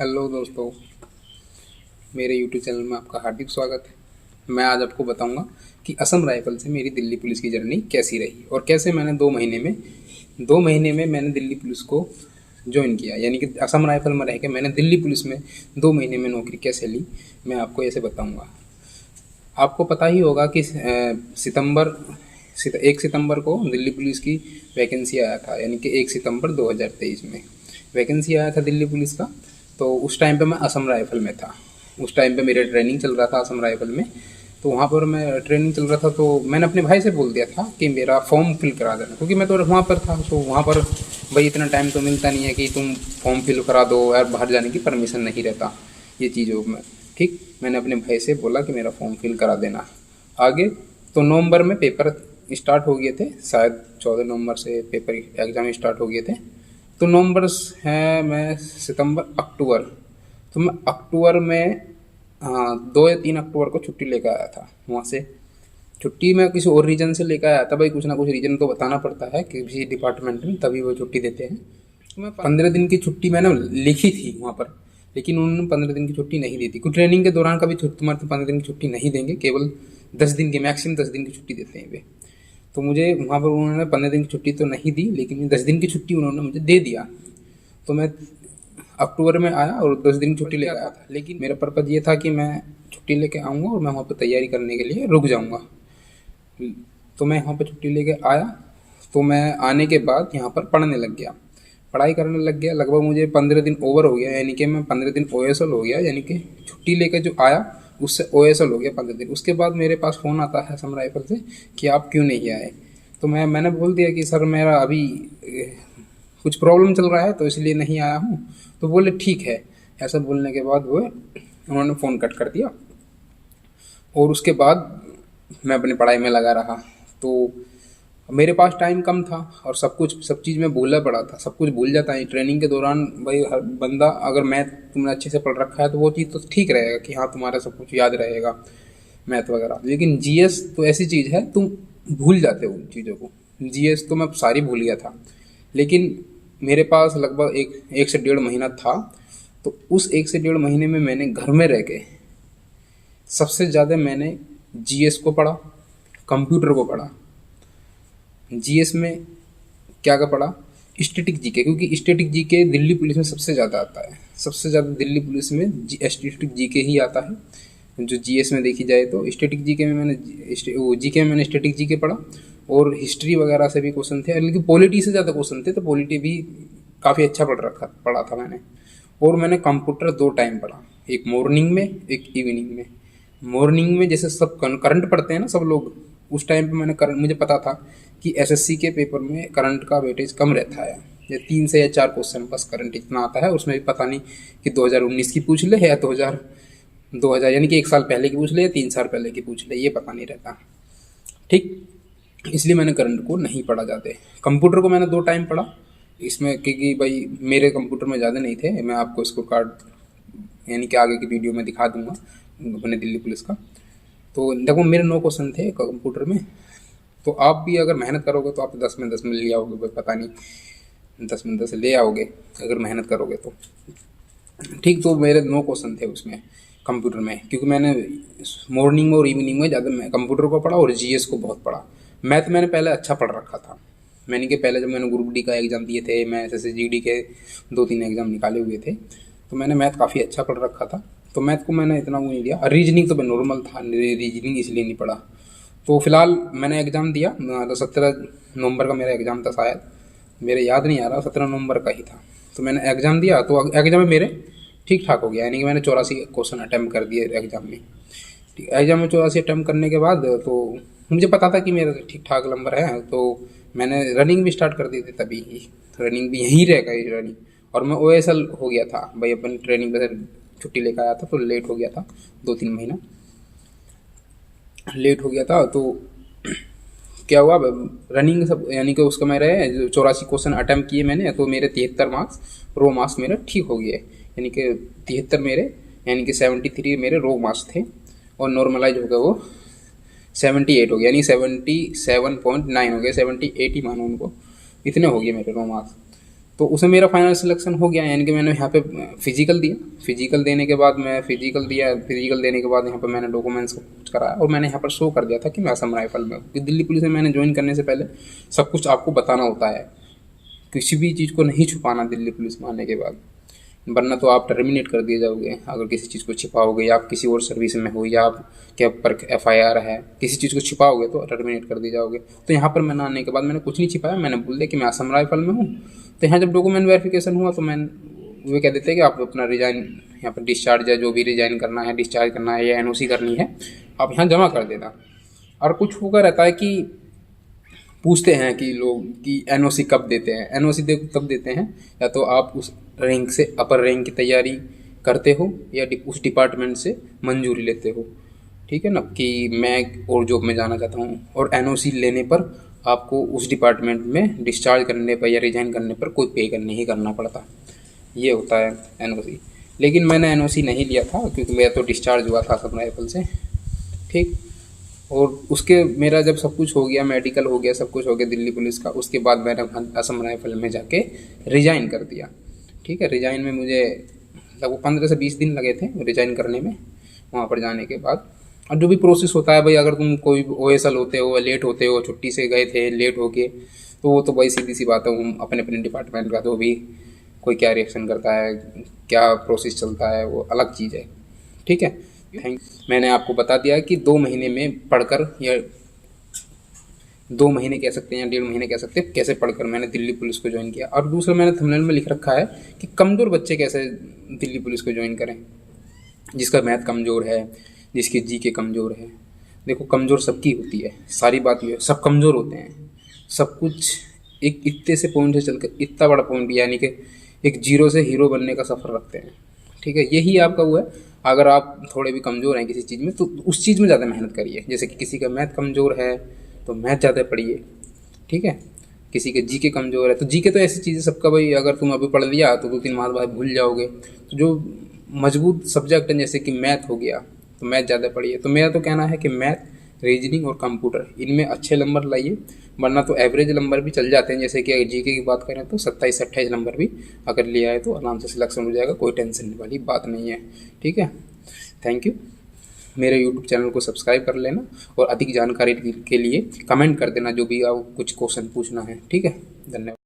Hello दोस्तों, मेरे YouTube channel में आपका हार्दिक स्वागत है। मैं आज आपको बताऊंगा कि असम राइफल से मेरी दिल्ली पुलिस की जर्नी कैसी रही और कैसे मैंने 2 महीने में मैंने दिल्ली पुलिस को ज्वाइन किया। यानी कि असम राइफल में रह के मैंने दिल्ली पुलिस में 2 महीने में नौकरी कैसे ली, मैं आपको ऐसे बताऊँगा। आपको पता ही होगा कि 1 सितंबर को दिल्ली पुलिस की वैकेंसी आया था, यानी कि 1 सितंबर 2023 में वैकेंसी आया था दिल्ली पुलिस का। तो उस टाइम पे मैं असम राइफल में था। उस टाइम पे मेरा ट्रेनिंग चल रहा था असम राइफल में। तो वहाँ पर मैं ट्रेनिंग चल रहा था, तो मैंने अपने भाई से बोल दिया था कि मेरा फॉर्म फिल करा देना, क्योंकि मैं तो वहाँ पर था। तो वहाँ पर भाई इतना टाइम तो मिलता नहीं है कि तुम फॉर्म फिल करा दो यार, बाहर जाने की परमिशन नहीं रहता ये चीज़ों में। ठीक, मैंने अपने भाई से बोला कि मेरा फॉर्म फिल करा देना आगे। तो नवंबर में पेपर स्टार्ट हो गए थे, शायद 14 नवंबर से पेपर एग्ज़ाम स्टार्ट हो गए थे। तो नवंबर है, मैं सितंबर अक्टूबर, तो मैं अक्टूबर में, हाँ, 2 या 3 अक्टूबर को छुट्टी लेकर आया था वहाँ से। छुट्टी मैं किसी और रीजन से लेकर आया था भाई, कुछ ना कुछ रीजन तो बताना पड़ता है कि किसी डिपार्टमेंट में, तभी वो छुट्टी देते हैं। तो मैं 15 दिन की छुट्टी मैंने लिखी थी वहाँ पर, लेकिन उन्होंने 15 दिन की छुट्टी नहीं दी थी। क्योंकि ट्रेनिंग के दौरान कभी तुम्हारे तो 15 दिन की छुट्टी नहीं देंगे, केवल 10 दिन की, मैक्सिमम 10 दिन की छुट्टी देते हैं वे। तो मुझे वहाँ पर उन्होंने 15 दिन की छुट्टी तो नहीं दी, लेकिन 10 दिन की छुट्टी उन्होंने मुझे दे दिया। तो मैं अक्टूबर में आया और 10 दिन छुट्टी लेकर आया था। लेकिन मेरा पर्पज़ ये था कि मैं छुट्टी लेके आऊँगा और मैं वहाँ पर तैयारी करने के लिए रुक जाऊँगा। तो मैं यहाँ पर छुट्टी लेके आया। तो मैं आने के बाद यहाँ पर पढ़ने लग गया, पढ़ाई करने लग गया। लगभग मुझे 15 दिन ओवर हो गया, यानी कि मैं 15 दिन OSL हो गया, यानी कि छुट्टी लेकर जो आया उससे OSL हो गया 15 दिन। उसके बाद मेरे पास फ़ोन आता है असम राइफल से कि आप क्यों नहीं आए। तो मैंने बोल दिया कि सर मेरा अभी कुछ प्रॉब्लम चल रहा है तो इसलिए नहीं आया हूँ। तो बोले ठीक है। ऐसा बोलने के बाद वो उन्होंने फ़ोन कट कर दिया और उसके बाद मैं अपनी पढ़ाई में लगा रहा। तो मेरे पास टाइम कम था और सब चीज़ में भूलना पड़ा था, सब कुछ भूल जाता है ट्रेनिंग के दौरान। भाई हर बंदा, अगर मैथ तुमने अच्छे से पढ़ रखा है तो वो चीज़ तो ठीक रहेगा कि हाँ तुम्हारा सब कुछ याद रहेगा, मैथ वगैरह। लेकिन GS तो ऐसी चीज़ है, तुम भूल जाते हो उन चीज़ों को। GS तो मैं सारी भूल गया था, लेकिन मेरे पास लगभग एक से 1.5 महीना था। तो उस 1 से 1.5 महीने में मैंने घर में रह के सबसे ज़्यादा मैंने GS को पढ़ा, कंप्यूटर को पढ़ा। GS में क्या का पढ़ा, स्टैटिक जीके, क्योंकि स्टैटिक जीके दिल्ली पुलिस में सबसे ज़्यादा आता है। सबसे ज़्यादा दिल्ली पुलिस में स्टैटिक जीके ही आता है। जो GS में देखी जाए तो स्टैटिक जीके में मैंने जीके में मैंने स्टैटिक जीके पढ़ा और हिस्ट्री वगैरह से भी क्वेश्चन थे, लेकिन पॉलिटी से ज़्यादा क्वेश्चन थे। तो पॉलिटी भी काफ़ी अच्छा पढ़ा था मैंने। और मैंने कंप्यूटर 2 टाइम पढ़ा, एक मॉर्निंग में एक इवनिंग में। मॉर्निंग में जैसे सब करंट पढ़ते हैं ना सब लोग, उस टाइम पे मैंने करंट, मुझे पता था कि SSC के पेपर में करंट का वेटेज कम रहता है, या 3 से या 4 क्वेश्चन बस करंट इतना आता है। उसमें भी पता नहीं कि 2019 की पूछ ले या 2000 यानी कि 1 साल पहले की पूछ ले या 3 साल पहले की पूछ ले, ये पता नहीं रहता। ठीक, इसलिए मैंने करंट को नहीं पढ़ा ज़्यादा। कंप्यूटर को मैंने 2 टाइम पढ़ा इसमें, क्योंकि भाई मेरे कंप्यूटर में ज़्यादा नहीं थे। मैं आपको स्कोर कार्ड यानी कि आगे की वीडियो में दिखा दूंगा अपने दिल्ली पुलिस का। तो देखो मेरे 9 क्वेश्चन थे कंप्यूटर में। तो आप भी अगर मेहनत करोगे तो आप 10 में 10 में ले आओगे, पता नहीं 10 में 10 ले आओगे अगर मेहनत करोगे तो। ठीक, तो मेरे 9 क्वेश्चन थे उसमें कंप्यूटर में, क्योंकि मैंने मॉर्निंग और इवनिंग में ज़्यादा मैं कंप्यूटर को पढ़ा और GS को बहुत पढ़ा। मैथ मैंने पहले अच्छा पढ़ रखा था। मैंने कि पहले जब मैंने ग्रुप D का एग्ज़ाम दिए थे, मैं SSGD के 2-3 एग्ज़ाम निकाले हुए थे, तो मैंने मैथ काफ़ी अच्छा पढ़ रखा था। तो मैथ को मैंने इतना वो नहीं दिया। रीजनिंग तो मैं नॉर्मल था, रीजनिंग इसलिए नहीं पढ़ा। तो फिलहाल मैंने एग्ज़ाम दिया, तो 17 नवंबर का मेरा एग्ज़ाम था शायद, मेरे याद नहीं आ रहा, 17 नवंबर का ही था। तो मैंने एग्ज़ाम दिया, तो एग्ज़ाम में मेरे ठीक ठाक हो गया, यानी कि मैंने 84 क्वेश्चन अटैम्प्ट कर दिए एग्ज़ाम में। ठीक, एग्ज़ाम में 84 अटैम्प्ट करने के बाद तो मुझे पता था कि मेरा ठीक ठाक नंबर है। तो मैंने रनिंग भी स्टार्ट कर दी थी तभी ही, रनिंग भी यहीं रह गई रनिंग। और मैं OSL हो गया था भाई, अपनी ट्रेनिंग पर छुट्टी लेकर आया था तो लेट हो गया था, 2-3 महीना लेट हो गया था। तो क्या हुआ, रनिंग सब, यानी कि उसका मेरे 84 क्वेश्चन अटैम्प्ट किए मैंने, तो मेरे 73 मार्क्स, रो मार्क्स मेरे ठीक हो गए। यानी कि 73 मेरे, यानी कि 73 मेरे रो मार्क्स थे और नॉर्मलाइज हो गया वो 78 हो गया, यानी 77.9 हो गया, 78 ही मानो उनको, इतने हो गए मेरे रो मार्क्स। तो उसमें मेरा फाइनल सिलेक्शन हो गया, यानी कि मैंने यहाँ पे फिजिकल दिया। फिजिकल देने के बाद मैं फिजिकल दिया, फिजिकल देने के बाद यहाँ पे मैंने डॉक्यूमेंट्स कुछ कराया और मैंने यहाँ पर शो कर दिया था कि मैं असम राइफल में हूँ। कि दिल्ली पुलिस में मैंने ज्वाइन करने से पहले सब कुछ आपको बताना होता है, किसी भी चीज़ को नहीं छुपाना दिल्ली पुलिस में आने के बाद, वरना तो आप टर्मिनेट कर दिए जाओगे अगर किसी चीज़ को छिपाओगे, या आप किसी और सर्विस में हो या आपके ऊपर FIR है, किसी चीज़ को छिपाओगे तो टर्मिनेट कर दिए जाओगे। तो यहाँ पर मैंने आने के बाद मैंने कुछ नहीं छिपाया, मैंने बोल दिया कि मैं असम राइफल में हूँ। तो यहाँ जब डॉक्यूमेंट वेरिफिकेशन हुआ तो वे कह देते हैं कि आप अपना रिजाइन, यहाँ पर डिस्चार्ज या जो भी रिजाइन करना है, डिस्चार्ज करना है या NOC करनी है, आप यहाँ जमा कर देना। और कुछ होगा रहता है कि पूछते हैं कि लोग कि NOC कब देते हैं। NOC तब देते हैं या तो आप उस रैंक से अपर रैंक की तैयारी करते हो या उस डिपार्टमेंट से मंजूरी लेते हो, ठीक है ना, कि मैं और जॉब में जाना चाहता हूँ। और NOC लेने पर आपको उस डिपार्टमेंट में डिस्चार्ज करने पर या रिजाइन करने पर कोई पे नहीं करना पड़ता, ये होता है NOC। लेकिन मैंने NOC नहीं लिया था क्योंकि मेरा तो डिस्चार्ज हुआ था असम राइफल से, ठीक। और उसके मेरा जब सब कुछ हो गया, मेडिकल हो गया, सब कुछ हो गया दिल्ली पुलिस का, उसके बाद मैंने असम राइफल में जाके रिजाइन कर दिया, ठीक है। रिजाइन में मुझे लगभग 15 से 20 दिन लगे थे रिजाइन करने में, वहाँ पर जाने के बाद। और जो भी प्रोसेस होता है भाई, अगर तुम कोई OSL होते हो, लेट होते हो, छुट्टी से गए थे लेट हो के, तो वो तो भाई सीधी सी बात है, हम अपने अपने डिपार्टमेंट का जो भी कोई क्या रिएक्शन करता है, क्या प्रोसेस चलता है, वो अलग चीज़ है, ठीक है। मैंने आपको बता दिया कि 2 महीने में पढ़कर, या 2 महीने कह सकते हैं या 1.5 महीने कह सकते हैं, कैसे पढ़कर मैंने दिल्ली पुलिस को ज्वाइन किया। और दूसरा मैंने थंबनेल में लिख रखा है कि कमज़ोर बच्चे कैसे दिल्ली पुलिस को ज्वाइन करें, जिसका मैथ कमज़ोर है, जिसकी GK कमज़ोर है। देखो कमज़ोर सबकी होती है, सारी बात ये है, सब कमज़ोर होते हैं, सब कुछ एक इतने से पॉइंट से चलकर इतना बड़ा पॉइंट, यानी कि एक 0 से हीरो बनने का सफ़र रखते हैं, ठीक है। यही आपका वो है। अगर आप थोड़े भी कमज़ोर हैं किसी चीज़ में तो उस चीज़ में ज़्यादा मेहनत करिए। जैसे कि किसी का मैथ कमज़ोर है तो मैथ ज़्यादा पढ़िए, ठीक है। किसी के GK कमज़ोर है तो GK तो ऐसी चीज़ है सबका भाई, अगर तुम अभी पढ़ लिया तो 2-3 माह बाद भूल जाओगे। तो जो मजबूत सब्जेक्ट है जैसे कि मैथ हो गया तो मैथ ज़्यादा पढ़िए। तो मेरा तो कहना है कि मैथ, रीजनिंग और कंप्यूटर, इनमें अच्छे नंबर लाइए, वरना तो एवरेज नंबर भी चल जाते हैं। जैसे कि अगर GK की बात करें तो 27 से 28 नंबर भी अगर लिया है तो आराम से सिलेक्शन हो जाएगा, कोई टेंशन वाली बात नहीं है, ठीक है। Thank you. मेरे यूट्यूब चैनल को सब्सक्राइब कर लेना और अधिक जानकारी के लिए कमेंट कर देना जो भी आप कुछ क्वेश्चन पूछना है, ठीक है। धन्यवाद।